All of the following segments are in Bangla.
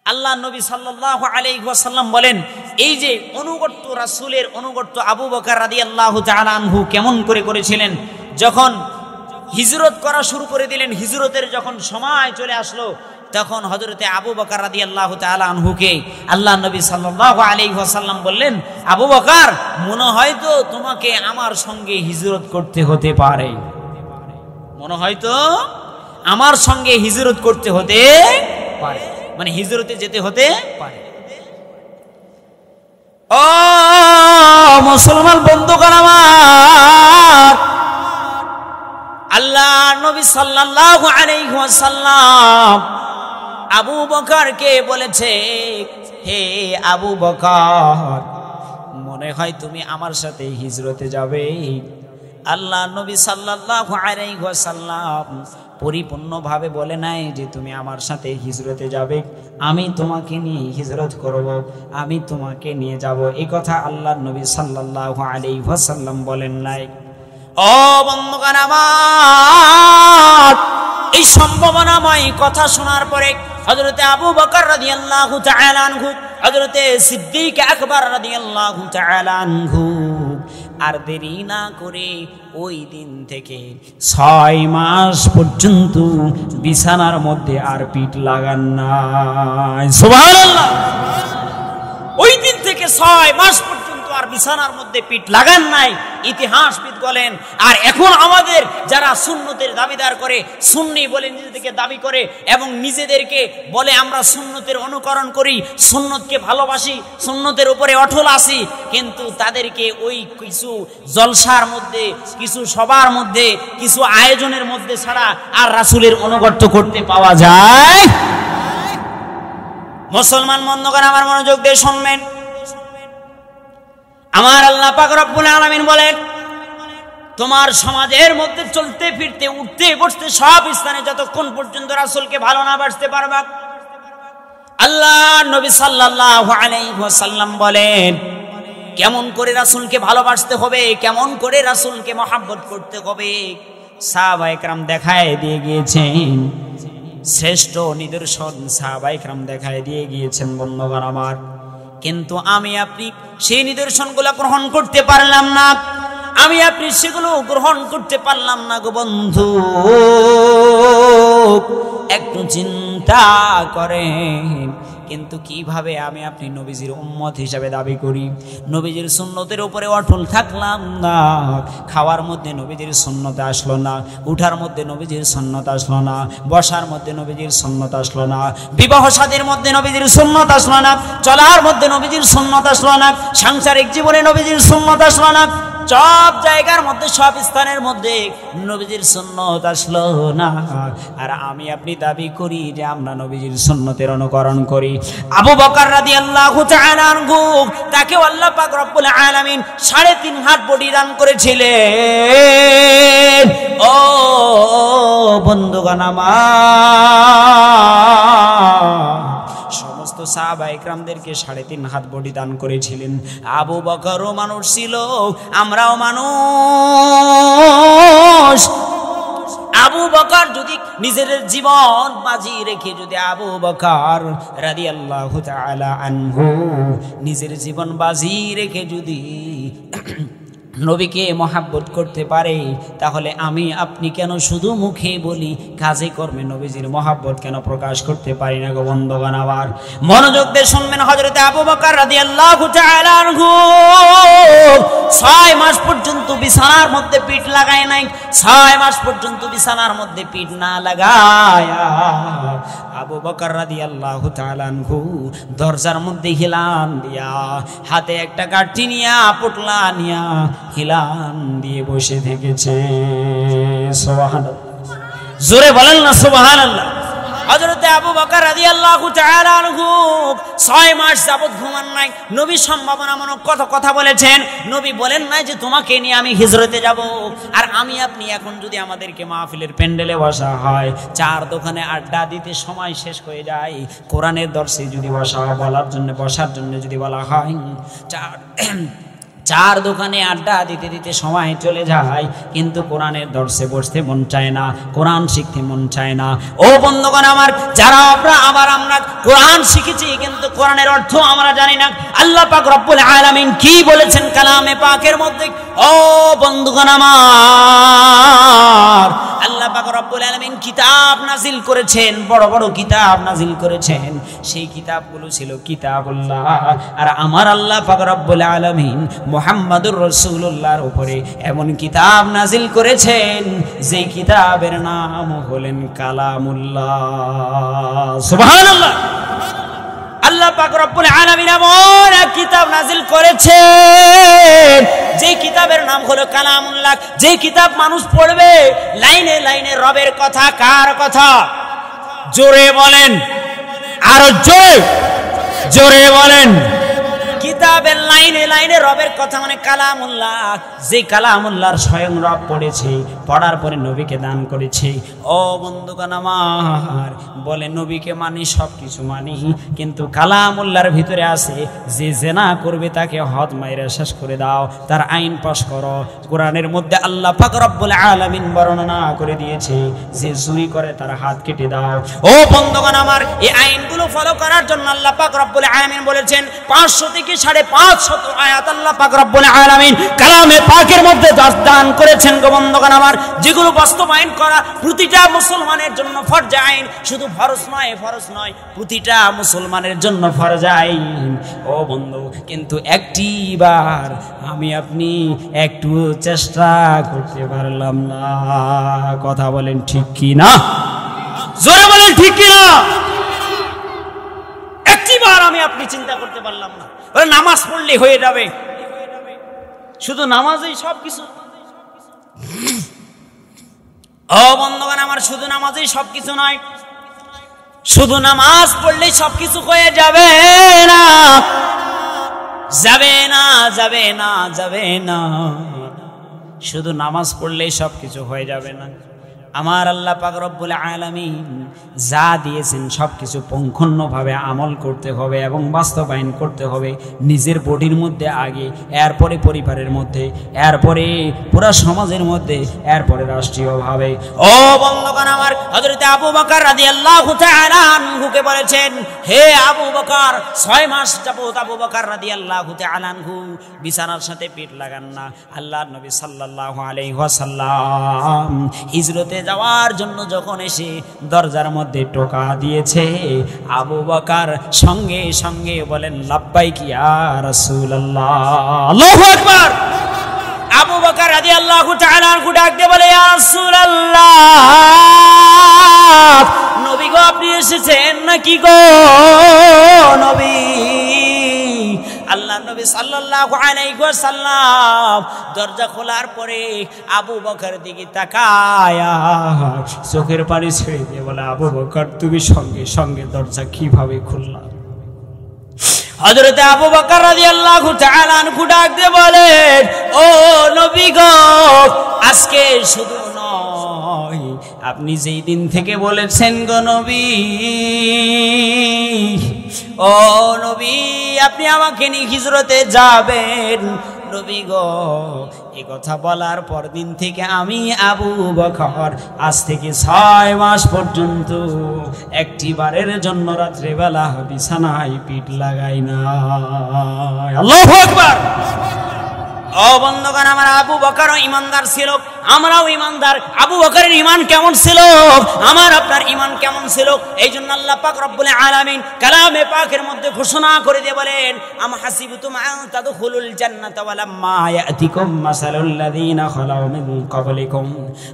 আল্লাহ নবী সাল্লাল্লাহু আলাইহি ওয়াসাল্লাম বলেন, এই যে অনুগত রাসূলের অনুগত আবু বকর রাদিয়াল্লাহু তাআলা আনহু কেমন করে করেছিলেন। যখন হিজরত করা শুরু করে দিলেন, হিজরতের যখন সময় চলে আসলো, তখন হযরতে আবু বকর রাদিয়াল্লাহু তাআলা আনহুকে আল্লাহ নবী সাল্লাল্লাহু আলাইহি ওয়াসাল্লাম বললেন, আবু বকর, মনে হয় তো তোমাকে আমার সঙ্গে হিজরত করতে হতে পারে, মনে হয় তো আমার সঙ্গে হিজরত করতে হতে পারে, মানে হিজরতে যেতে হতে পারে। ও মুসলমান বন্ধুগণ আমার, আল্লাহ নবী সাল্লাল্লাহু আলাইহি ওয়াসাল্লাম আবু বকরকে বলেছে, হে আবু বকর, মনে হয় তুমি আমার সাথে হিজরতে যাবে। আল্লাহ নবী সাল্লাল্লাহু আলাইহি ওয়াসাল্লাম পরিপূর্ণভাবে বলে নাই যে তুমি আমার সাথে হিজরতে যাবে, আমি তোমাকে নিয়ে হিজরত করব, আমি তোমাকে নিয়ে যাব, এই কথা আল্লাহ নবী সাল্লাল্লাহু আলাইহি ওয়াসাল্লাম বলেন নাই। ও বন্ধুগণ আমার, এই সম্ভাবনাময় কথা শোনার পরে হযরতে আবু বকর রাদিয়াল্লাহু তাআলা আনহু, হযরতে সিদ্দিক আকবর রাদিয়াল্লাহু তাআলা আনহু আর দেরি না করে ওই দিন থেকে 6 মাস পর্যন্ত বিছানার মধ্যে আর পিঠ লাগান নাই। সুবহানাল্লাহ। ওই দিন থেকে 6 মাস পর্যন্ত আর বিছানার মধ্যে পিঠ লাগান নাই, ইতিহাসবিদ বলেন। আর এখন আমাদের যারা সুন্নতের দাবিদার করে, সুন্নি বলে নিজেদেরকে দাবি করে এবং নিজেদেরকে বলে আমরা সুন্নতের অনুকরণ করি, সুন্নতকে ভালোবাসি, সুন্নতের উপরে অটল আছি, কিন্তু তাদেরকে ওই কিছু জলসার মধ্যে, কিছু সবার মধ্যে, কিছু আয়োজনের মধ্যে ছাড়া আর রাসূলের অনুগত করতে পাওয়া যায়। মুসলমান বন্ধুগণ আমার মনোযোগ দিয়ে শুনবেন। আমার আল্লাহ পাক রব্বুল আলামিন বলেন, তোমার সমাজের মধ্যে চলতে ফিরতে উঠতে বসতে সব স্থানে যতক্ষণ পর্যন্ত রাসূলকে ভালো না বাসতে পারবা, আল্লাহ নবী সাল্লাল্লাহু আলাইহি ওয়াসাল্লাম বলেন কেমন করে রাসূলকে ভালোবাসতে হবে, কেমন করে রাসূলকে মহব্বত করতে হবে। সাহাবায়ে কেরাম দেখায় দিয়ে গিয়েছেন, শ্রেষ্ঠ নিদর্শন সাহাবায়ে কেরাম দেখায় দিয়ে গিয়েছেন বন্ধুগণ আমার। কিন্তু আমি আপনি সেই নিদর্শনগুলো গ্রহণ করতে পারলাম না, আমি আপনি সেগুলো গ্রহণ করতে পারলাম না গো বন্ধু। একটু চিন্তা করেন, কিন্তু কিভাবে আমি আপনি নবীজির উম্মত হিসাবে দাবি করি, নবীজির সুন্নতের উপরে অটল থাকলাম না, খাওয়ার মধ্যে নবীজির সুন্নত আসলো না, উঠার মধ্যে নবীজির সুন্নত আসলো না, বসার মধ্যে নবীজির সুন্নত আসলো না, বিবাহ শাদীর মধ্যে নবীজির সুন্নত আসলো না, চলার মধ্যে নবীজির সুন্নত আসলো না, সাংসারিক জীবনে নবীজির সুন্নত আসলো না, সব জায়গার মধ্যে সব স্থানের মধ্যে নবীজির সুন্নত আসলো না। আর আমি আপনি দাবি করি যে আমরা নবীজির সুন্নতের অনুকরণ করি। আবু বকর রাদিয়াল্লাহু তাআলা আনহু, তাকে আল্লাহ পাক রব্বুল আলামিন 3.5 হাত বডি দান করেছিলেন। ও বন্ধুগণ আমার, সমস্ত সাহাবায়ে কেরামদেরকে 3.5 হাত বডি দান করেছিলেন। আবু বকরও মানুষ ছিল, আমরাও মানুষ। আবু বকর যদি নিজের জীবন বাজি রেখে, যদি আবু বকর রাদিয়াল্লাহু তাআলা আনহু নিজের জীবন বাজি রেখে যদি নবীকে মহব্বত করতে পারে, তাহলে আমি আপনি কেন শুধু মুখে বলি, কাজে কর্মে নবীজির মহব্বত কেন প্রকাশ করতে পারি না গো বন্ধুগণ আমার। মনোযোগ দিয়ে শুনবেন। হযরতে আবু বকর রাদিয়াল্লাহু তাআলা আনহু 6 মাস পর্যন্ত বিছানার মধ্যে পিঠ লাগায় নাই। 6 মাস পর্যন্ত বিছানার মধ্যে পিঠ না লাগায়া আবু বকর রাদিয়াল্লাহু তাআলা আনহু দরজার মধ্যে হিলান দিয়া, হাতে একটা কাঠি নিয়া, পোটলা নিয়া হিলান দিয়ে বসে থেকেছে। সুবহানাল্লাহ, জোরে বলেন না সুবহানাল্লাহ। হযরতে আবু বকর রাদিয়াল্লাহু তাআলা আনহু 6 মাস যাবত ঘুমান নাই। নবী সম্ভাবনামূলক কথা বলেছেন। নবী বলেন নাই যে তোমাকে নিয়ে আমি হিজরতে যাব। আর আমি আপনি এখন যদি আমাদেরকে মাহফিলের প্যান্ডেলে বসা হয়, চার দোকানে আড্ডা দিতে সময় শেষ হয়ে যায়, কোরআনের দর্শে যদি বসার জন্য যদি বলা হয়, চার দোকানে আড্ডা দিতে দিতে সময় চলে যায়, কিন্তু কোরআনের দর্শে বসতে মন চায় না, কোরআন শিখতে মন চায় না। ও বন্ধুগণ আমার, যারা আমরা কোরআন শিখেছি কিন্তু কোরআনের অর্থ আমরা জানি না। আল্লাহ পাক রব্বুল আলামিন কি বলেছেন কালামে পাকের মধ্যে? ও বন্ধুগণ আমার, আল্লাহ পাক রব্বুল আলামিন কিতাব নাজিল করেছেন, বড় বড় কিতাব নাজিল করেছেন। সেই কিতাবগুলো ছিল কিতাবুল্লাহ। আর আমার আল্লাহ পাক রব্বুল আলামিন মুহাম্মাদুর রাসূলুল্লাহর উপরে এমন কিতাব নাজিল করেছেন যে কিতাবের নাম হলেন কালামুল্লাহ। সুবহানাল্লাহ। আল্লাহ পাক রব্বুল আলামিন এমন এক কিতাব নাজিল করেছেন যে কিতাবের নাম হলো কালামুল্লাহ। যে কিতাব মানুষ পড়বে লাইনে লাইনে রবের কথা। কার কথা? জোরে বলেন, আরো জোরে জোরে বলেন। কিতাবের লাইনে লাইনে রবের কথা মানে কালামুল্লাহ। যে কালামুল্লাহর স্বয়ং রব পড়েছে, পড়ার পরে নবীকে দান করেছে। ও বন্ধুগণ আমার, বলে নবীকে মানি, সব কিছু মানি, কিন্তু কালামুল্লাহর ভিতরে আছে যে জেনা করবে তাকে হদ মাইরা শেষ করে দাও, তার আইন পাশ করো। কোরআনের মধ্যে আল্লাহ পাক রব্বুল আলামিন বর্ণনা করে দিয়েছে যে চুরি করে তার হাত কেটে দাও। ও বন্ধুগণ আমার, এই আইনগুলো ফলো করার জন্য আল্লাহ পাক রব্বুল আলামিন বলেছেন 500 থেকে 550 আয়াত আল্লাহ পাক রব্বুল আলামিন কালামে পাকের মধ্যে দান করেছেন গো বন্ধুগণ আমার, যেগুলো বাস্তবায়ন করা প্রতিটা মুসলমানের জন্য ফরজ আইন। শুধু ফরজ নয়, প্রতিটা মুসলমানের জন্য ফরজ আইন। ও বন্ধু, কিন্তু একটিবার আমি আপনি একটু চেষ্টা করতে পারলাম না। কথা বলেন ঠিক কি না? জোরে বলেন ঠিক কি না? একটিবার আমি আপনি চিন্তা করতে পারলাম না। নামাজ পড়লে হয়ে যাবে, শুধু নামাজেই সবকিছু। ও বন্ধুগণ আমার, শুধু নামাজেই সবকিছু নয়, শুধু নামাজ পড়লেই সবকিছু হয়ে যাবে না, যাবে না, যাবে না, যাবে না। শুধু নামাজ পড়লেই সবকিছু হয়ে যাবে না। আমার আল্লাহ পাক রব্বুল আলামিন যা দিয়েছেন সবকিছু পুঙ্খানুপুঙ্খভাবে আমল করতে হবে এবং বাস্তবায়ন করতে হবে। নিজের বডির মধ্যে আগে, এরপরে পরিবারের মধ্যে, এরপরে পুরো সমাজের মধ্যে, এরপরে রাষ্ট্রীয়ভাবে। ও বন্ধুগণ আমার, হযরত আবু বকর রাদিয়াল্লাহু তাআলা আনহুকে বলেছেন, হে আবু বকর, 6 মাস যাবত আবু বকর রাদিয়াল্লাহু তাআলা আনহু বিছানার সাথে পিঠ লাগান না। আল্লাহর নবী সাল্লাল্লাহু আলাইহি ওয়াসাল্লাম হিজরতে যাওয়ার জন্য যখন এসে দরজার মধ্যে টোকা দিয়েছে, আবু বকর সঙ্গে সঙ্গে বলেন লাব্বাইক ইয়া রাসূলুল্লাহ। আল্লাহু আকবার। আবু বকর রাদিয়াল্লাহু তাআলা আনহু ডাক দিয়ে বলে, ইয়া রাসূলুল্লাহ, নবী গো আপনি এসেছেন নাকি গো নবী? আল্লাহ নবী সাল্লাল্লাহু আলাইহি ওয়াসাল্লাম দরজা খোলার পরে আবু বকর দিকে তাকায়া চোখের পানি ছেড়ে দিয়ে বলে, আবু বকর তুমি সঙ্গে সঙ্গে দরজা কিভাবে খুললা? হযরত আবু বকর রাদিয়াল্লাহু তাআলা আনহু ডাক দিয়ে বলেন, ও নবী গো, আজকে শুধু নয়, আপনি যেই দিন থেকে বলেছেন গো নবী, ও নবী আপনি আমাকে নিয়ে হিজরতে যাবেন, নবী গো এই কথা বলার পর দিন থেকে আমি আবু বকর আজ থেকে 6 মাস পর্যন্ত একটিবারের জন্য রাত্রেবেলা বিছানায় পিঠ লাগাই না। আল্লাহু আকবার। ও বন্ধুগণ আমার, আবু বকরও ইমানদার ছিল, আমরাও ইমানদার। আবু বকরের ঈমান কেমন ছিল, আমার আপনার ঈমান কেমন ছিল? এই জন্য আল্লাহ পাক রব্বুল আলামিন কালামে পাকের মধ্যে ঘোষণা করে দিয়ে বলেন, আম হাসিবতুম আন তাদখুলুল জান্নাতা ওয়ালাম্মা ইয়াতিকুম মাসালুল লাযিনা খালাউ মিন ক্বাবলিকুম।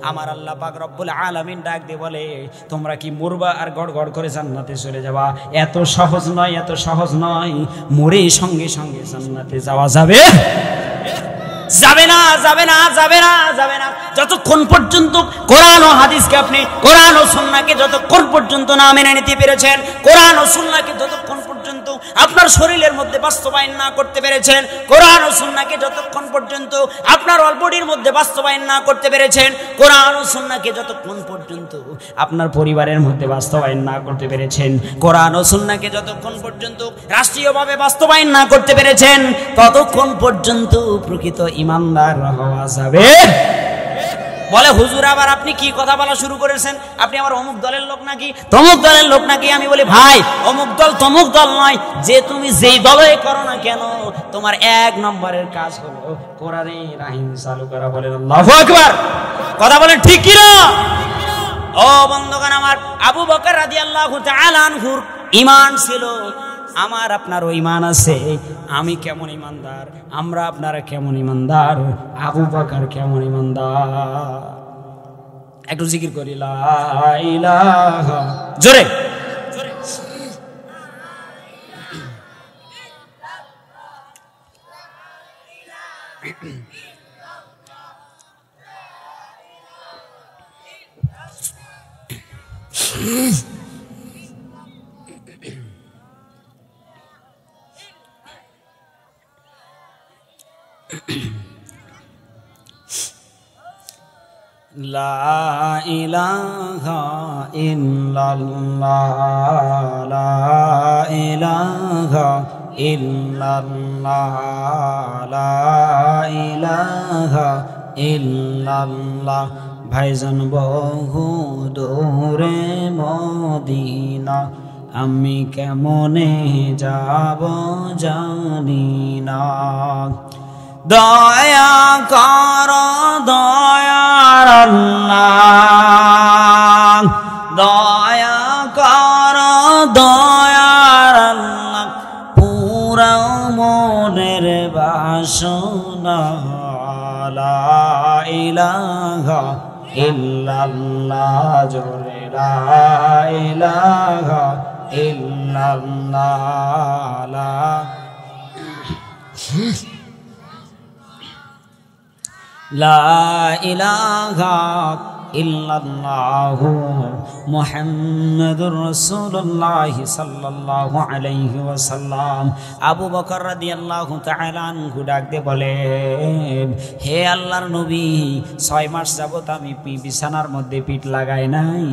আমার আল্লাহ পাক রব্বুল আলামিন ডাক দিয়ে বলে, তোমরা কি মরবা আর গড়গড় করে জান্নাতে চলে যাবা? এত সহজ নয়, এত সহজ নয়। মরে সঙ্গে সঙ্গে জান্নাতে যাওয়া যাবে? যাবে না, যাবে না, যাবে না, যাবে না। যতক্ষণ পর্যন্ত কোরআন ও হাদিসকে আপনি, কোরআন ও সুন্নাহকে যতক্ষণ পর্যন্ত না মেনে নিতে পেরেছেন, কোরআন ও সুন্নাহকে যতক্ষণ পর্যন্ত আপনার শরীরের মধ্যে বাস্তবায়ন না করতে পেরেছেন, কোরআন ও সুন্নাহকে যতক্ষণ পর্যন্ত আপনার বডির মধ্যে বাস্তবায়ন না করতে পেরেছেন, কোরআন ও সুন্নাহকে যতক্ষণ পর্যন্ত আপনার পরিবারের মধ্যে বাস্তবায়ন না করতে পেরেছেন, কোরআন ও সুন্নাহকে যতক্ষণ পর্যন্ত রাষ্ট্রীয়ভাবে বাস্তবায়ন না করতে পেরেছেন, ততক্ষণ পর্যন্ত প্রকৃত ঈমানদার হওয়া যাবে। বলে হুজুর আবার আপনি কি কথা বলা শুরু করেছেন, আপনি আমার অমুক দলের লোক নাকি, তমুক দলের লোক নাকি? আমি বলি ভাই, অমুক দল তমুক দল নয়, যে তুমি যেই দলে করো না কেন, তোমার 1 নম্বরের কাজ হলো কোরআনের আইন চালু করা। বলেন আল্লাহু আকবার। কথা বলেন ঠিক কি না? ও বন্ধুগণ আমার, আবু বকর রাদিয়াল্লাহু তাআলা আনহুর ঈমান ছিল, আমার আপনারও ঈমান আছে। আমি কেমন ঈমানদার, আমরা আপনারা কেমন ঈমানদার, আবু বকর কেমন ঈমানদার? একটু জিকির করি লা ইলাহা, জোরে। লা ইলাহা ইল্লাল্লাহ, লা ইলাহা ইল্লাল্লাহ, লা ইলাহা ইল্লাল্লাহ। ভাইজান বহু দূরে মদিনা, আমি কেমনে যাব জানি না। দয়া কর দয়ার আল্লাহ, দয়া কর দয়ার আল্লাহ, পুরা মনের বাসনা। লা ইলাহা ইল্লাল্লাহ, জোরে লা ইলাহা ইল্লাল্লাহ। লা ইলাহা ইল্লাল্লাহু মুহাম্মাদুর রাসূলুল্লাহ সাল্লাল্লাহু আলাইহি ওয়াসাল্লাম। আবু বকর রাদিয়াল্লাহু তাআলা আনহু ডাক দিয়ে বলেন, হে আল্লাহর নবী, 6 মাস যাবত আমি বিছানার মধ্যে পিঠ লাগাই নাই,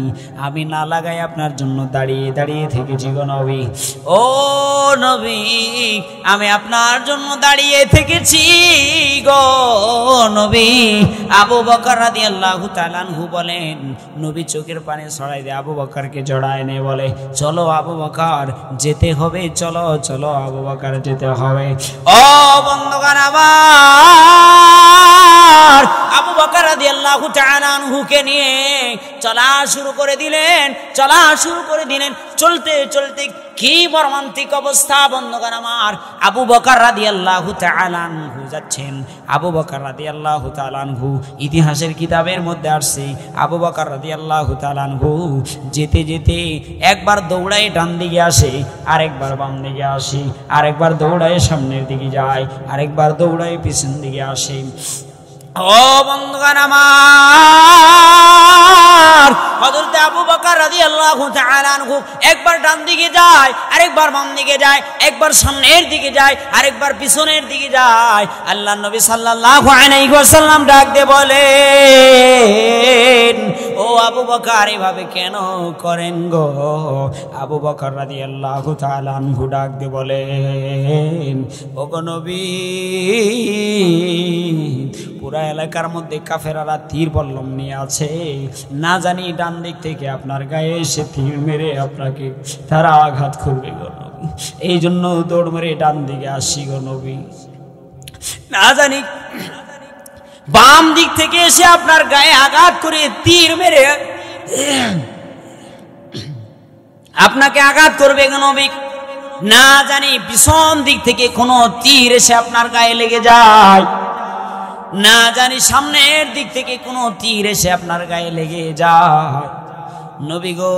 আমি না লাগাই আপনার জন্য দাঁড়িয়ে দাঁড়িয়ে থেকেছি গো নবী। ও নবী, আমি আপনার জন্য দাঁড়িয়ে থেকেছি গো নবী। আবু বকর রাদিয়াল্লাহু তাআলা আনহু বলেন, নবী চোখের পানি ছড়াই দিয়ে আবু বকরকে জড়ায় নিয়ে বলে, চলো আবু বকর যেতে হবে, চলো চলো আবু বকর যেতে হবে। ও বন্ধুগণ আমার, আবু বকর রাদিয়াল্লাহু তাআলা আনহুকে নিয়ে চলা শুরু করে দিলেন, চলা শুরু করে দিলেন। চলতে চলতে কি মর্মান্তিক অবস্থা বন্ধুগণ আমার, আবু বকর রাদিয়াল্লাহু তাআলা আনহু যাচ্ছেন। আবু বকর রাদিয়াল্লাহু তাআলা আনহু, ইতিহাসের কিতাবের মধ্যে আসছে, আবু বকর রাদিয়াল্লাহু তাআলা আনহু যেতে যেতে একবার দৌড়ায় ডান দিকে আসে, আরেকবার বাম দিকে আসে, আরেকবার দৌড়ায় সামনের দিকে যায়, আরেকবার দৌড়ায় পিছন দিকে আসে। ও বন্ধুগণ আমার, হযরত আবু বকর রাদিয়াল্লাহু তাআলা আনহু একবার ডান দিকে যায়, আরেকবার বাম দিকে যায়, একবার সামনের দিকে যায়, আরেকবার পিছনের দিকে যায়। আল্লাহর নবী সাল্লাল্লাহু আলাইহি ওয়াসাল্লাম ডাক দিয়ে বলেন, ও আবু বকর এভাবে কেন করেন গো? আবু বকর রাদিয়াল্লাহু তাআলা আনহু ডাক দিয়ে বলেন, ও গো নবী, পুরা এলাকার মধ্যে কাফেরারা তীর বল্লম নিয়ে আছে, না জানি ডান দিক থেকে আপনার গায়ে এসে তীর মেরে আপনাকে তারা আঘাত করবে গো নবী, এই জন্য দৌড় মেরে ডান দিকে আসি গো নবী। না জানি বাম দিক থেকে এসে আপনার গায়ে আঘাত করে তীর মেরে আপনাকে আঘাত করবে গো নবী, না জানি পিছন দিক থেকে কোনো তীর এসে আপনার গায়ে লেগে যায়, না জানি সামনের দিক থেকে কোনো তীর এসে আপনার গায়ে লেগে যায়। নবী গো,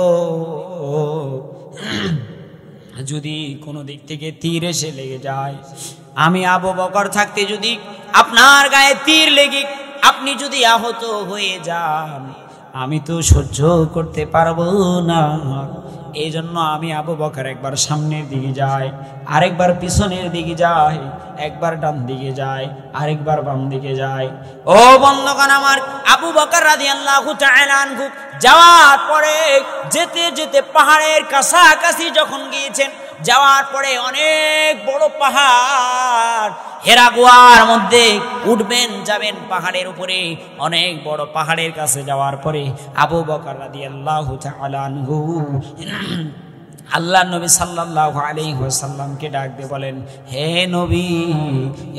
যদি কোনো দিক থেকে তীর এসে লেগে যায়, আমি আবু বকর থাকতে যদি আপনার গায়ে তীর লেগে আপনি যদি আহত হয়ে যান, আমি তো সহ্য করতে পারবো না। এই জন্য আমি আবু বকর একবার সামনের দিকে যাই, আরেকবার পিছনের দিকে যাই, একবার ডান দিকে যাই, আরেকবার বাম দিকে যাই। ও বন্ধুগণ আমার, আবু বকর রাদিয়াল্লাহু তাআলা আনহু যাওয়ার পরে যেতে যেতে পাহাড়ের কাছাকাছি যখন গিয়েছেন, যাওয়ার পরে অনেক বড় পাহাড়, হেরা গুহার মধ্যে উঠবেন, যাবেন পাহাড়ের উপরে, অনেক বড় পাহাড়ের কাছে যাওয়ার পরে আবু বকর রাদিয়াল্লাহু তাআলা আনহু আল্লাহ নবী সাল্লাল্লাহু আলাইহি ওয়াসাল্লামকে ডাক দিয়ে বলেন, হে নবী,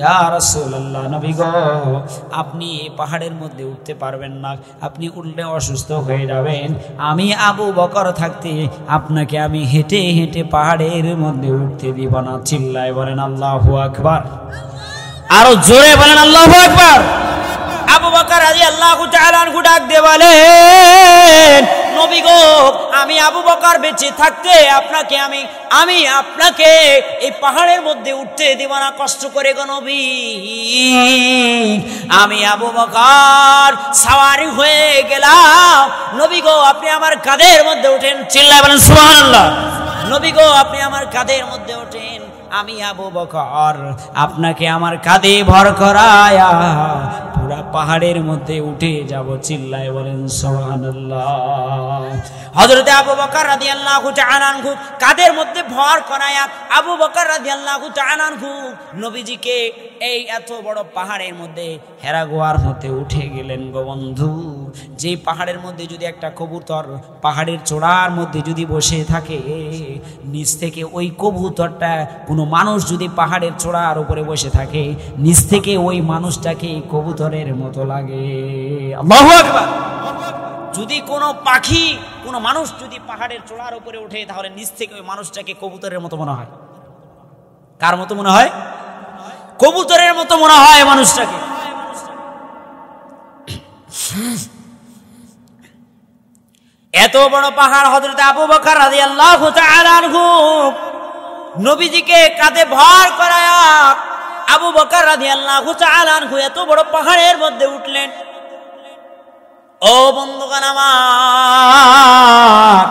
ইয়া রাসূলুল্লাহ, নবী গো, আপনি এই পাহাড়ের মধ্যে উঠতে পারবেন না, আপনি উঠলে অসুস্থ হয়ে যাবেন। আমি আবু বকর থাকতে আপনাকে আমি হেঁটে হেঁটে পাহাড়ের মধ্যে উঠতে দিব না। চিল্লায় বলেন আল্লাহু আকবার, আরো জোরে বলেন আল্লাহু আকবার। আবু বকর রাদিয়াল্লাহু তাআলা আনহু ডাক দিয়ে বলেন, নবী গো, আমি আবু বকর বেঁচে থাকতে আমি আপনাকে এই পাহাড়ের মধ্যে উঠতে দিব না কষ্ট করে গো নবী। আমি আবু বকর সওয়ারি হয়ে গেলাম, নবী গো আপনি আমার কাঁধের মধ্যে ওঠেন। চিল্লায় বলেন সুবহানাল্লাহ। নবী গো আপনি আমার কাঁধের মধ্যে ওঠেন, আমি আবু বকর আপনাকে আমার কাঁধে ভর করায়া পুরা পাহাড়ের মধ্যে উঠে যাব। চিল্লায় বলেন সুবহানাল্লাহ। হযরত আবু বকর রাদিয়াল্লাহু তাআলা আনহু কাঁধের মধ্যে ভর করায়া আবু বকর রাদিয়াল্লাহু তাআলা আনহু নবীজিকে এই এত বড় পাহাড়ের মধ্যে হেরা গুহার মধ্যে উঠে গেলেন গো বন্ধু। যে পাহাড়ের মধ্যে যদি একটা কবুতর পাহাড়ের চূড়ার মধ্যে যদি বসে থাকে, নিচ থেকে ওই কবুতরটা, কোনো মানুষ যদি পাহাড়ের চূড়ার উপরে বসে থাকে, নিচ থেকে ওই মানুষটাকে কবুতরের মতো লাগে। আল্লাহু আকবার। যদি কোনো পাখি, কোনো মানুষ যদি পাহাড়ের চূড়ার উপরে ওঠে, তাহলে নিচ থেকে ওই মানুষটাকে কবুতরের মতো মনে হয়। কার মতো মনে হয়? কবুতরের মতো মনে হয় মানুষটাকে। এত বড় পাহাড় হযরত আবু বকর রাদিয়াল্লাহু তাআলা আনহু নবীজিকে কাঁধে ভর করায়া আবু বকর রাদিয়াল্লাহু তাআলা আনহু এত বড় পাহাড়ের মধ্যে উঠলেন। ও বন্ধুগণ আমার,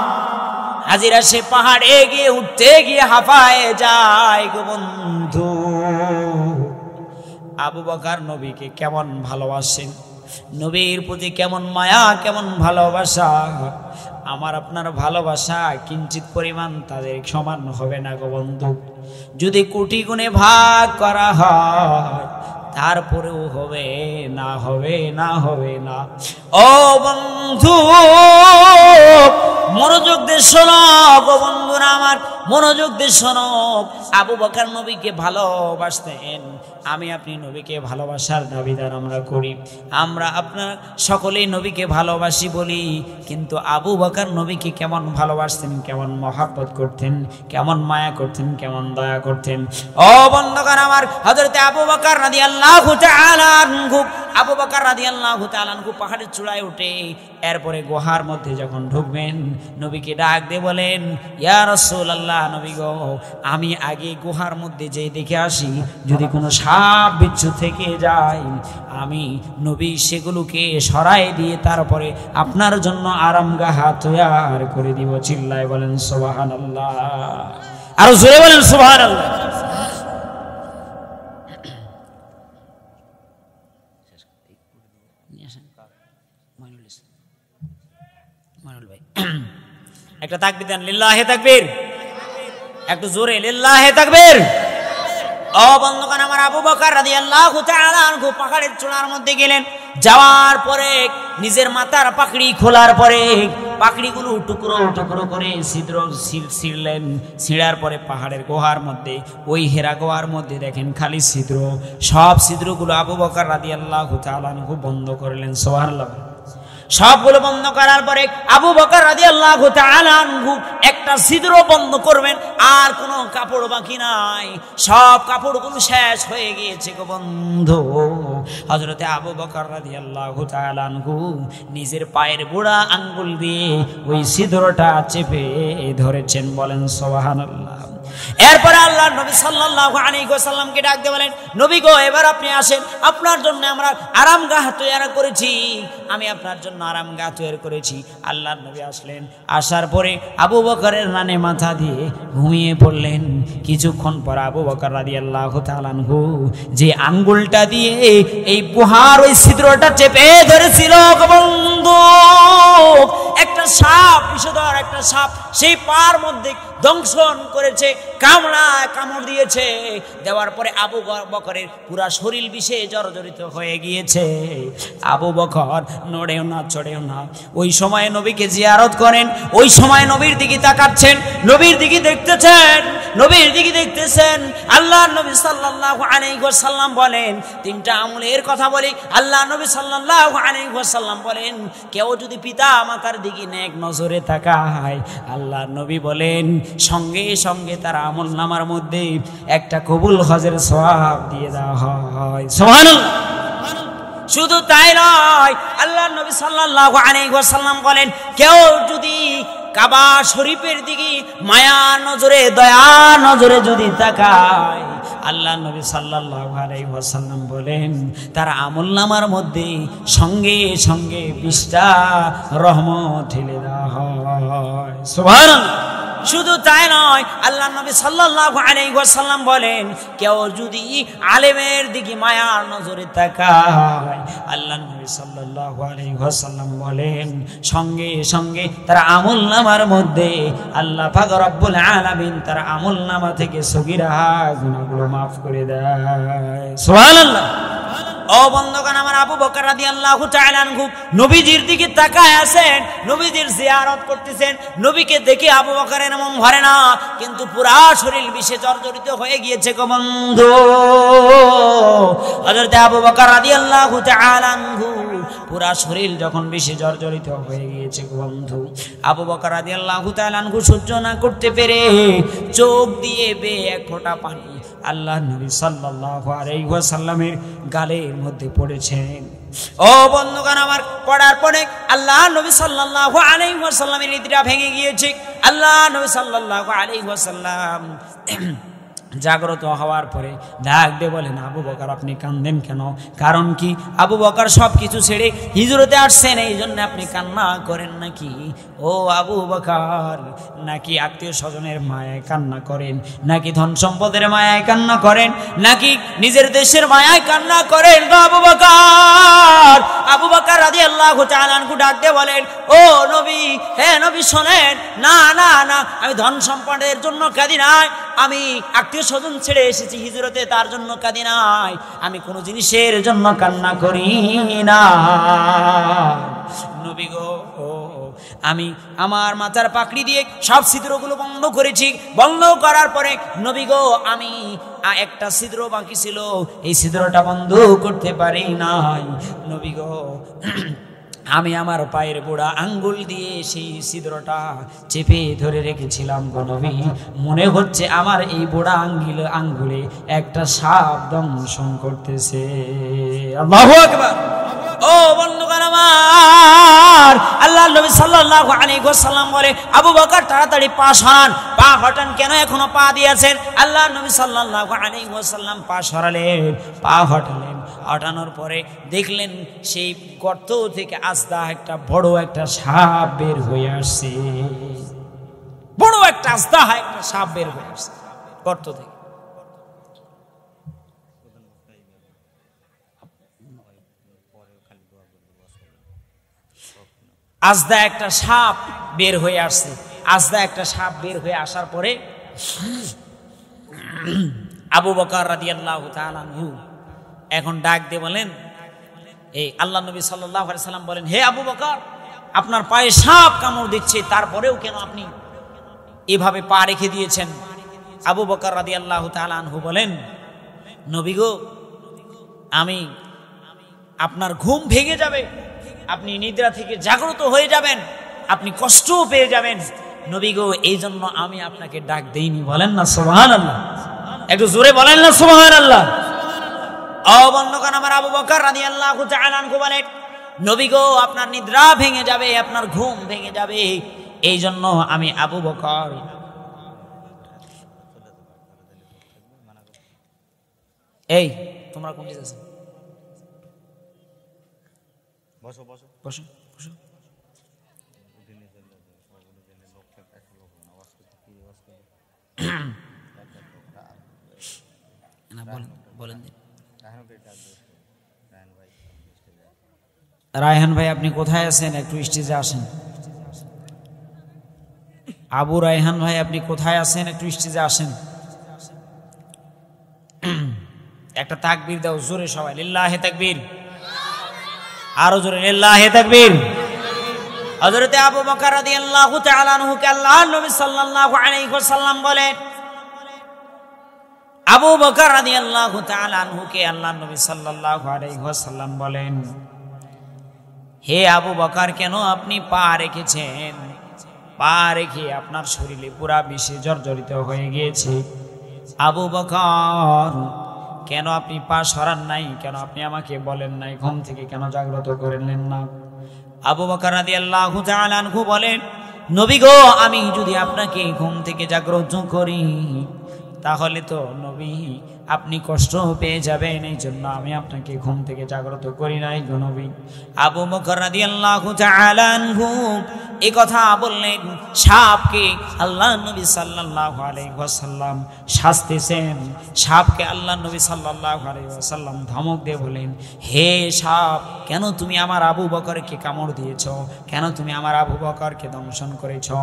হাজিরা সে পাহাড়ে গিয়ে উঠতে গিয়ে হাঁপায়ে যায় গো বন্ধু। আবু বকর নবীকে কেমন ভালোবাসেন, নবীর প্রতি কেমন মায়া, কেমন ভালোবাসা। আমার আপনার ভালোবাসা কিঞ্চিত পরিমাণ তাদের সমান হবে না গো বন্ধু। যদি কোটি গুণে ভাগ করা হয় তারপরেও হবে না, হবে না, হবে না। ও বন্ধু মনোযোগ দিয়ে শোনো গো বন্ধুরা আমার, মনোযোগ দিয়ে শোনো। আবু বকর নবীকে ভালোবাসতেন, আমি আপনি নবীকে ভালোবাসার দাবিদার আমরা করি। আমরা আপনার সকলেই নবীকে ভালোবাসি বলি, কিন্তু আবু বকর নবীকে কেমন ভালোবাসতেন, কেমন মহব্বত করতেন, কেমন মায়া করতেন, কেমন দয়া করতেন। ও বন্ধুগণ আমার, হযরত আবু বকর রাদিয়াল্লাহু তাআলা আনহু, আবু বকর রাদিয়াল্লাহু তাআলা আনহু পাহাড়ের চূড়ায় উঠে এরপরে গুহার মধ্যে যখন ঢুকবেন, নবীকে ডাক দিয়ে বলেন, ইয়া রাসূলুল্লাহ, নবী গো, আমি আগে গুহার মধ্যে যেয়ে দেখে আসি, যদি কোনো সাপ বিচ্ছু থেকে যায়, আমি নবী সেগুলোকে সরাই দিয়ে তারপরে আপনার জন্য আরামগাহ তৈয়ার করে দিব। চিল্লায় বলেন সুবহানাল্লাহ, আরো জোরে বলেন সুবহানাল্লাহ। একটা তাকবীর দেন, লিল্লাহি তাকবীর, একটু জোরে লিল্লাহি তাকবীর। ও বন্ধুগণ আমার, আবু বকর রাদিয়াল্লাহু তাআলা আনহু পাহাড়ের চূড়ার মধ্যে গেলেন। যাওয়ার পরে নিজের মাথার পাকড়ি খোলার পরে পাকড়িগুলো টুকরো টুকরো করে ছিদ্র ছিঁড়লেন। ছিঁড়ার পরে পাহাড়ের গুহার মধ্যে, ওই হেরা গুহার মধ্যে দেখেন খালি ছিদ্র। সব ছিদ্রগুলো আবু বকর রাদিয়াল্লাহু তাআলা আনহু বন্ধ করলেন। সুবহানাল্লাহ। সবগুলো বন্ধ করার পরে আবু বকর রাদিয়াল্লাহু তাআলা আনহু একটা ছিদ্র বন্ধ করবেন, আর কোনো কাপড় বাকি নাই, সব কাপড়গুলো শেষ হয়ে গিয়েছে গো বন্ধু। হযরতে আবু বকর রাদিয়াল্লাহু তাআলা আনহু নিজের পায়ের বুড়া আঙ্গুল দিয়ে ওই ছিদ্রটা চেপে ধরেছেন। বলেন সুবহানাল্লাহ। এরপরে আল্লাহ নবী সাল্লাল্লাহু আলাইহি ওয়াসাল্লামকে ডাক দিয়ে বলেন, নবী গো, এবার আপনি আসেন, আপনার জন্য আমরা আরামগাহ তৈরি করেছি, আমি আপনার জন্য আরামগাহ তৈরি করেছি। আল্লাহর নবী আসলেন, আসার পরে আবু বকরের রানে মাথা দিয়ে ঘুমিয়ে পড়লেন। কিছুক্ষণ পর আবু বকর রাদিয়াল্লাহু তাআলা আনহু যে আঙ্গুলটা দিয়ে এই গুহার ওই ছিদ্রটা চেপে ধরেছিল বন্ধু, একটা সাপ, বিষধর একটা সাপ সেই পার মধ্যে দংশন করেছে, কামড় দিয়েছে। দেওয়ার পরে আবু বকরের পুরা শরীর বিষে জর্জরিত হয়ে গিয়েছে। আবু বকর নড়েও না, চড়েও না। ওই সময় নবীকে জিয়ারত করেন, ওই সময় নবীর দিকে তাকাচ্ছেন, নবীর দিকে দেখতেছেন। আল্লাহ নবী সাল্লাল্লাহু আলাইহি ওয়াসাল্লাম বলেন, তিনটা আমলের কথা বলি। আল্লাহ নবী সাল্লাল্লাহু আলাইহি ওয়াসাল্লাম বলেন, কেউ যদি পিতা মাতার দিকে নেক নজরে তাকায়, আল্লাহ নবী বলেন সঙ্গে সঙ্গে তার আমল নামার মধ্যে একটা কবুল হজের সওয়াব দিয়ে দেওয়া হয়। সুবহানাল্লাহ। শুধু তাই নয়, আল্লাহ নবী সাল্লাল্লাহু আলাইহি ওয়াসাল্লাম বলেন, কেউ যদি কাবা শরীফের দিকে মায়া নজরে, দয়া নজরে যদি তাকায়, আল্লাহ নবী সাল্লাল্লাহু আলাইহি ওয়াসাল্লাম বলেন তার আমলনামার মধ্যে সঙ্গে সঙ্গে 20টা রহমত ঢেলে দেওয়া হয়। সুবহানাল্লাহ। শুধু তাই নয়, আল্লাহ নবী সাল্লাল্লাহু আলাইহি ওয়াসাল্লাম বলেন, কেউ যদি আলেমের দিকে মায়ার নজরে তাকায়, আল্লাহ নবী সাল্লাল্লাহু আলাইহি ওয়াসাল্লাম বলেন সঙ্গে সঙ্গে তার আমলনামার মধ্যে আল্লাহ পাক রব্বুল আলামিন তার আমলনামা থেকে সগীরা গুনাহগুলো মাফ করে দেয়। সুবহানাল্লাহ। ও বন্ধুগণ আমার, আবু বকর রাদিয়াল্লাহু তাআলা আনহু নবীজির দিকে তাকায় আছেন, নবীজির জিয়ারত করতেছেন। নবীকে দেখে আবু বকরের মন ভরে না, কিন্তু পুরা শরীর বিষে জর্জরিত হয়ে গিয়েছে গো বন্ধু। হযরত আবু বকর রাদিয়াল্লাহু তাআলা আনহু পুরা শরীর যখন বিষে জর্জরিত হয়ে গিয়েছে গো বন্ধু, আবু বকর রাদিয়াল্লাহু তাআলা আনহু সহ্য না করতে পেরে চোখ দিয়ে বেয়ে এক ফোঁটা পানি আল্লাহ নবী সাল্লাল্লাহু আলাইহি ওয়াসাল্লামের গালের মধ্যে পড়েছেন। ও বন্ধুগণ আমার, পড়ার পরে আল্লাহ নবী সাল্লাল্লাহু আলাইহি ওয়াসাল্লামের নিদ্রা ভেঙে গিয়েছে। আল্লাহ নবী সাল্লাল্লাহু আলাইহি ওয়াসাল্লাম জাগ্রত হওয়ার পরে ডাক দিয়ে বলেন, আবু বকর আপনি কাঁদেন কেন? কারণ কি? আবু বকর সবকিছু ছেড়ে হিজরতে আসছেন, এই জন্য আপনি কান্না করেন নাকি? ও আবু বকর, নাকি আত্মীয় স্বজনের মায়ায় কান্না করেন, নাকি ধন সম্পদের মায়ায় কান্না করেন, নাকি নিজের দেশের মায়ায় কান্না করেন? আবু বকর, আবু বকর রাদিয়াল্লাহু তাআলা আনহু ডাক দিয়ে বলেন, ও নবী, হে নবী শোনেন, না না না, আমি ধন সম্পদের জন্য কাঁদি নাই, আমি আত্মীয় স্বজন ছেড়ে এসেছি হিজরতে, তার জন্য কাঁদি নাই, আমি কোনো জিনিসের জন্য কান্না করি না। নবী গো, আমি আমার মাথার পাকড়ি দিয়ে সব ছিদ্রগুলো বন্ধ করেছি। বন্ধ করার পরে নবী গো, আমি একটা ছিদ্র বাকি ছিল, এই ছিদ্রটা বন্ধ করতে পারি নাই। নবী গো, আমি আমার পায়ের বুড়া আঙ্গুল দিয়ে সেই ছিদ্রটা চেপে ধরে রেখেছিলাম গো নবী। মনে হচ্ছে আমার এই বুড়া আঙ্গুলে একটা সাপ দংশন করতেছে। আল্লাহু আকবার। ও বন্ধুগণ আমার, আল্লাহ নবী সাল্লাল্লাহু আলাইহি ওয়াসাল্লাম বলে, আবু বকর তাড়াতাড়ি পা সরান। পা হটান কেন? এখনো পা দিয়েছেন। আল্লাহ নবী সাল্লাল্লাহু আলাইহি ওয়াসাল্লাম পা সরালেন, পা হটালেন। হটানোর পরে দেখলেন সেই গর্ত থেকে আস্তে একটা বড় একটা সাপ বের হয়ে আসছে। বড় একটা আস্তে একটা সাপ বের হয়ে আসছে গর্ত থেকে। আস্তে একটা সাপ বের হয়ে আসছে। আস্তে একটা সাপ বের হয়ে আসার পরে আবু বকর রাদিয়াল্লাহু তাআলা আনহু এখন ডাক দিয়ে বলেন, এই আল্লাহ নবী সাল্লাল্লাহু আলাইহি সাল্লাম বলেন, হে আবু বকর, আপনার পায়ে সাপ কামড় দিচ্ছে, তারপরেও কেন আপনি এভাবে পা রেখে দিয়েছেন? আবু বকর রাদিয়াল্লাহু তাআলা আনহু বলেন, নবী গো, আমি আপনার ঘুম ভেঙে যাবে, আপনি নিদ্রা থেকে জাগ্রত হয়ে যাবেন, আপনি কষ্টও পেয়ে যাবেন। নবী গো, এই জন্য আমি আপনাকে ডাক দেইনি। বলেন না সুবহানাল্লাহ, একটু জোরে বলেন না সুবহানাল্লাহ। ও বন্ধুগণ আমার, আবু বকর রাদিয়াল্লাহু তাআলা আনহু বলেন, নবী গো, আপনার নিদ্রা ভেঙে যাবে, আপনার ঘুম ভেঙে যাবে, এই জন্য আমি আবু বকর এই তোমরা কোন আছো? বসো বসো বসো বসো। বলেন রায়হান ভাই আপনি কোথায় আছেন? একটু স্টেজে আসেন। আবু রায়হান ভাই আপনি কোথায় আছেন? একটু স্টেজে আসেন। একটা তাকবীর দাও জোরে সবাই, লিল্লাহি তাকবীর। আরো জোরে লিল্লাহি তাকবীর। হযরতে আবু বকর রাদিয়াল্লাহু তাআলা আনহু কে আল্লাহর নবী সাল্লাল্লাহু আলাইহি ওয়াসাল্লাম বলেন, আবু বকর রাদিয়াল্লাহু তাআলা আনহু কে আল্লাহর নবী সাল্লাল্লাহু আলাইহি ওয়াসাল্লাম বলেন, হে আবু বকর কেন আপনি পা রেখেছেন? পা রেখে আপনার শরীরে পুরা বিষে জর্জরিত হয়ে গিয়েছে। আবু বকর কেন আপনি পা সরান নাই? কেন আপনি আমাকে বলেন নাই? ঘুম থেকে কেন জাগ্রত করলেন না? আবু বকর রাদিয়াল্লাহু তাআলা আনহু বলেন, নবী গো আমি যদি আপনাকে ঘুম থেকে জাগ্রত করি তাহলে তো নবী আপনি কষ্ট পেয়ে যাবেন, এই জন্য আমি আপনাকে ঘুম থেকে জাগ্রত করি নাই গো নবী। আবু বকর রাদিয়াল্লাহু তাআলা আনহু এই কথা বললেন, সাপকে আল্লাহ নবী সাল্লাল্লাহু আলাইহি ওয়াসাল্লাম শাস্তিছেন। সাপকে আল্লাহ নবী সাল্লাল্লাহু আলাইহি ওয়াসাল্লাম ধমক দিয়ে বলেন, হে সাপ কেন তুমি আমার আবু বকরকে কামড় দিয়েছো? কেন তুমি আমার আবু বকরকে দংশন করেছো?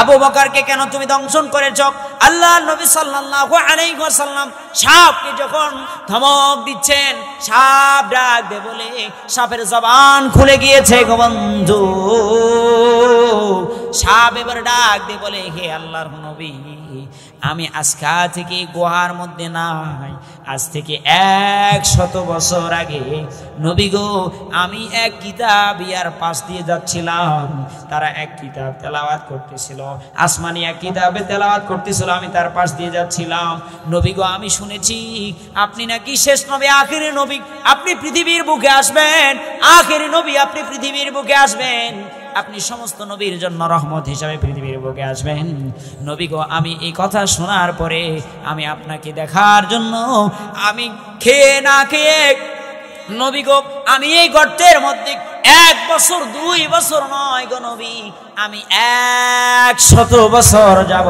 আবু বকরকে কেন তুমি দংশন করেছো? আল্লাহ নবী সাল্লাল্লাহু আলাইহি ওয়াসাল্লাম সাপকে যখন ধমক দিচ্ছেন, সাপ ডাক দিয়ে বলে, সাপের জবান খুলে গিয়েছে গো বন্ধু। সাপ এবার ডাক দিয়ে বলে, হে আল্লাহর নবী আমি আজকা থেকে গুহার মধ্যে নাই, আজ থেকে 100 বছর আগে নবী গো আমি এক কিতাব ইয়ার পাশ দিয়ে যাচ্ছিলাম, তারা এক কিতাব তেলাওয়াত করতেছিল, আসমানি এক কিতাবে তেলাওয়াত করতেছিল, আমি তার পাশ দিয়ে যাচ্ছিলাম। নবী গো আমি শুনেছি আপনি নাকি শেষ নবী, আখেরি নবী, আপনি পৃথিবীর বুকে আসবেন, আখেরি নবী আপনি পৃথিবীর বুকে আসবেন, আপনি সমস্ত নবীর জন্য রহমত হিসাবে পৃথিবীর বুকে আসবেন। নবী গো আমি এই কথা শোনার পরে আমি আপনাকে দেখার জন্য আমি খেয়ে না খেয়ে নবী গো আমি এই গর্তের মধ্যে 1 বছর 2 বছর নয় গো নবী, আমি 100 বছর যাব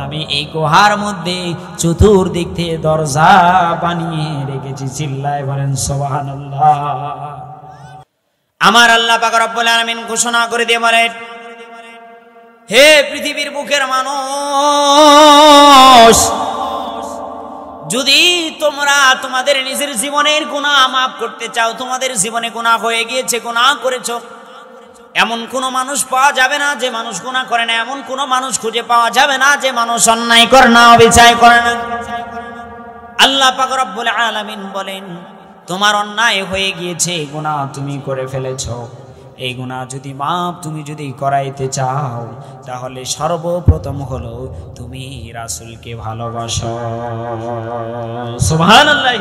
আমি এই গুহার মধ্যে চতুর্দিক থেকে দরজা বানিয়ে রেখেছি। চিল্লায় বলেন সুবহানাল্লাহ। আমার আল্লাহ পাক রব্বুল আলামিন ঘোষণা করে দিয়ে বলেন, হে পৃথিবীর বুকের মানুষ, যদি তোমরা তোমাদের নিজের জীবনের গুনাহ মাফ করতে চাও, তোমাদের জীবনে গুনাহ হয়ে গিয়েছে, গুনাহ করেছো, এমন কোন মানুষ পাওয়া যাবে না যে মানুষ গুনাহ করে না, এমন কোন মানুষ খুঁজে পাওয়া যাবে না যে মানুষ অন্যায় করে না, অবিচার করে না। আল্লাহ পাক রব্বুল আলামিন বলেন, তোমার অন্যায় হয়ে গিয়েছে, গুনাহ তুমি করে ফেলেছো, এই গুনাহ যদি মাপ তুমি যদি করাইতে চাও তাহলে সর্বপ্রথম হলো তুমি রাসূলকে ভালোবাসো। সুবহানাল্লাহ।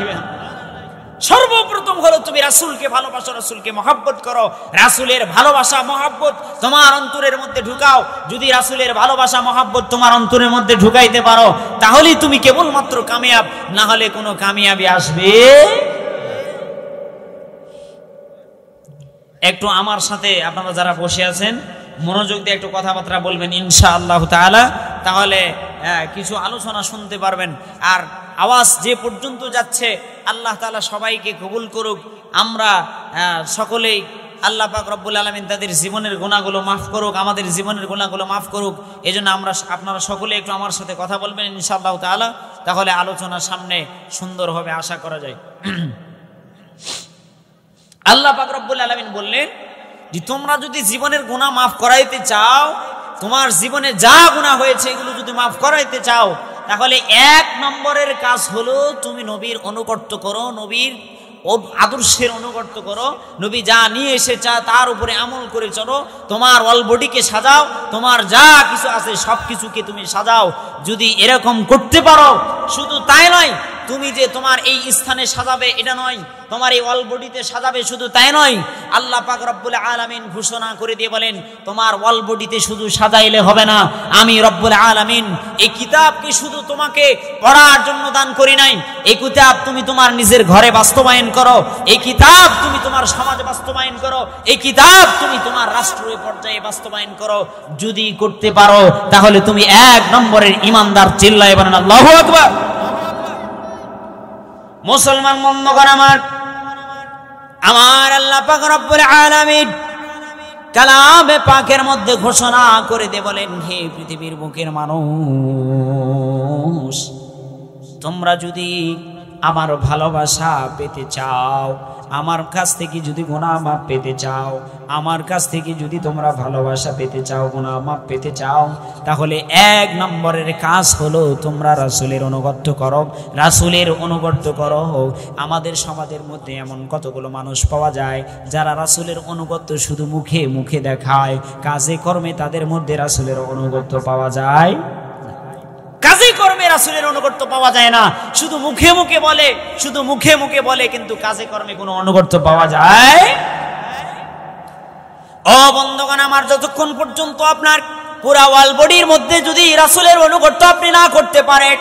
সর্বপ্রথম হলো তুমি রাসূলকে ভালোবাসো, রাসূলকে মহব্বত করো, রাসূলের ভালোবাসা মহব্বত তোমার অন্তরের মধ্যে ঢুকাও। যদি রাসূলের ভালোবাসা মহব্বত তোমার অন্তরের মধ্যে ঢুকাইতে পারো তাহলেই তুমি কেবলমাত্র কামিয়াব, না হলে কোনো কামিয়াবি আসবে। একটু আমার সাথে আপনারা যারা বসে আছেন মনোযোগ দিয়ে একটু কথাবার্তা বলবেন ইনশাআল্লাহ তাআলা, তাহলে কিছু আলোচনা শুনতে পারবেন। আর আওয়াজ যে পর্যন্ত যাচ্ছে আল্লাহ তাআলা সবাইকে কবুল করুক। আমরা সকলেই আল্লাহ পাক রব্বুল আলামিন তাদের জীবনের গুনাহগুলো মাফ করুক, আমাদের জীবনের গুনাহগুলো মাফ করুক। এজন্য আপনারা সকলে একটু আমার সাথে কথা বলবেন ইনশাআল্লাহ তাআলা, তাহলে আলোচনা সামনে সুন্দর হবে আশা করা যায়। আল্লাহ পাক রব্বুল আলামিন বললেন যে তোমরা যদি জীবনের গুনাহ মাফ করাইতে চাও, তোমার জীবনে যা গুনাহ হয়েছে এগুলো যদি মাফ করাইতে চাও, তাহলে 1 নম্বরের কাজ হলো তুমি নবীর অনুকর্ত করো, নবীর আদর্শের অনুকর্ত করো, নবী যা নিয়ে এসেছে তার উপরে আমল করে চলো, তোমার অল বডিকে সাজাও, তোমার যা কিছু আছে সব কিছুকে তুমি সাজাও। যদি এরকম করতে পারো, শুধু তাই নয় তুমি যে তোমার এই স্থানে সাজাবে এটা নয়, তোমার এই ওয়াল বডিতে সাজাবে শুধু তাই নয়, আল্লাহ পাক রব্বুল আলামিন ঘোষণা করে দিয়ে বলেন তোমার ওয়াল বডিতে শুধু সাজাইলে হবে না, আমি রব্বুল আলামিন এই কিতাবকে শুধু তোমাকে পড়ার জন্য দান করি নাই, এই কিতাব তুমি তোমার নিজের ঘরে বাস্তবায়ন করো, এই কিতাব তুমি তোমার সমাজে বাস্তবায়ন করো, এই কিতাব তুমি তোমার রাষ্ট্রীয় পর্যায়ে বাস্তবায়ন করো। যদি করতে পারো তাহলে তুমি 1 নম্বরের ঈমানদার। চিল্লায়ে বলেন আল্লাহু আকবার। মুসলমান বন্ধুগণ আমার, আমার আল্লাহ পাক রব্বুল আলামিন কালামে পাকের মধ্যে ঘোষণা করে দিয়ে বলেন, হে পৃথিবীর বুকের মানুষ, তোমরা যদি আমার ভালোবাসা পেতে চাও, আমার কাছ থেকে যদি গুনাহ মাফ পেতে চাও, আমার কাছ থেকে যদি তোমরা ভালোবাসা পেতে চাও, গুনাহ মাফ পেতে চাও, তাহলে 1 নম্বরের কাজ হলো তোমরা রাসূলের অনুগত করো, রাসূলের অনুগত করো। আমাদের সমাজের মধ্যে এমন কতগুলো মানুষ পাওয়া যায় যারা রাসূলের অনুগত শুধু মুখে মুখে দেখায়, কাজে কর্মে তাদের মধ্যে রাসূলের অনুগত পাওয়া যায়, কাজে কর্মে রাসূলের অনুগত পাওয়া যায় না। শুধু মুখে মুখে বলে, শুধু মুখে মুখে বলে, কিন্তু কাজে কর্মে কোনো অনুগত পাওয়া যায়। ও বন্ধুগণ আমার, যতক্ষণ পর্যন্ত আপনার পুরা ওয়াল বডির মধ্যে যদি রাসূলের অনুগত আপনি না করতে পারেন,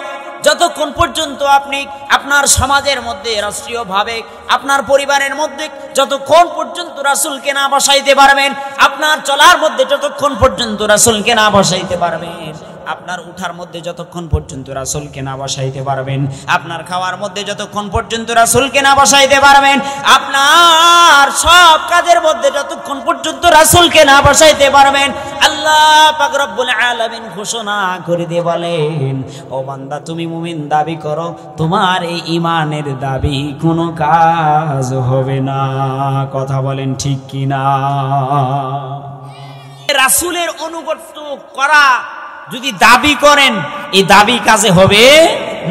যতক্ষণ পর্যন্ত আপনি আপনার সমাজের মধ্যে রাষ্ট্রীয়ভাবে, আপনার পরিবারের মধ্যে যতক্ষণ পর্যন্ত রাসূলকে না বসাইতে পারবেন, আপনার চলার মধ্যে যতক্ষণ পর্যন্ত রাসূলকে না বসাইতে পারবেন, আপনার উঠার মধ্যে যতক্ষণ পর্যন্ত রাসূলকে না বসাইতে পারবেন, আপনার খাওয়ার মধ্যে যতক্ষণ পর্যন্ত রাসূলকে না বসাইতে পারবেন, আপনার সব কাজের মধ্যে যতক্ষণ পর্যন্ত রাসূলকে না বসাইতে পারবেন, আল্লাহ পাক রব্বুল আলামিন ঘোষণা করে দিয়ে বলেন, ও বান্দা তুমি মুমিন দাবি করো, তোমার এই ঈমানের দাবি কোনো কাজ হবে না। কথা বলেন ঠিক কিনা? রাসূলের অনুগত করা যদি দাবি করেন, এই দাবি কাজে হবে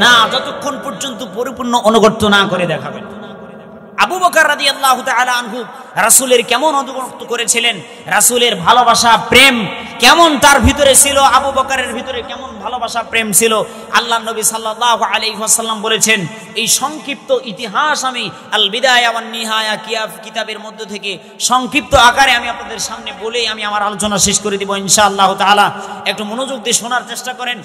না যতক্ষণ পর্যন্ত পরিপূর্ণ অনুগত না করে দেখাবেন। আবু বকর রাদিয়াল্লাহু তাআলা আনহু রাসূলের কেমন অনুগত করেছিলেন, রাসূলের ভালোবাসা প্রেম কেমন তার ভিতরে ছিল, আবু বকরের ভিতরে কেমন ভালোবাসা প্রেম ছিল, আল্লাহর নবী সাল্লাল্লাহু আলাইহি ওয়াসাল্লাম বলেছেন, এই সংক্ষিপ্ত ইতিহাস আমি আল বিদায়া ওয়ান নিহায়া কিতাবের মধ্য থেকে সংক্ষিপ্ত আকারে আমি আপনাদের সামনে বলে আমি আমার আলোচনা শেষ করে দিব ইনশাআল্লাহ তাআলা। একটু মনোযোগ দিয়ে শোনার চেষ্টা করেন।